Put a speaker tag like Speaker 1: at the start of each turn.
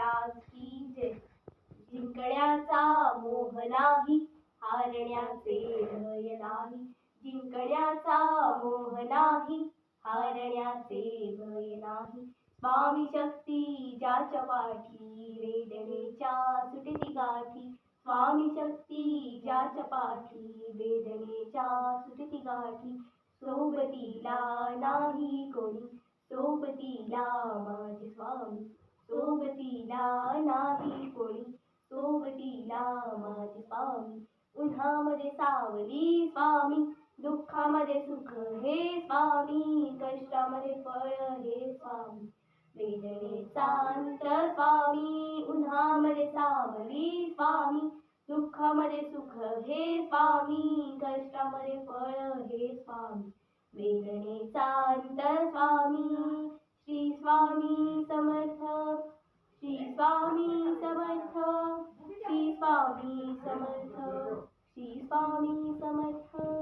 Speaker 1: महाराज की जय. जिंकण्याचा मोह नाही, हारण्याचे भय नाही. जिंकण्याचा मोह नाही, हारण्याचे भय नाही. स्वामी शक्ती ज्याच्या पाठी, वेदनेच्या सुटती गाठी. स्वामी शक्ती ज्याच्या पाठी, वेदनेच्या सुटती गाठी. सोबतीला नाही कोणी, सोबतीला माझे स्वामी. सोबतीला नाही कोणी, सोबतीला माझे स्वामी. उन्हामध्ये सावली स्वामी, दुःखामध्ये सुख हे स्वामी. कष्टामध्ये फळ हे स्वामी, वेदनेचा अंत स्वामी. उन्हामध्ये सावली स्वामी, दुःखामध्ये सुख हे स्वामी. कष्टामध्ये फळ हे स्वामी, वेदनेचा अंत स्वामी. श्री स्वामी समर्थ, श्री स्वामी समर्थ, श्री स्वामी समर्थ, श्री स्वामी समर्थ.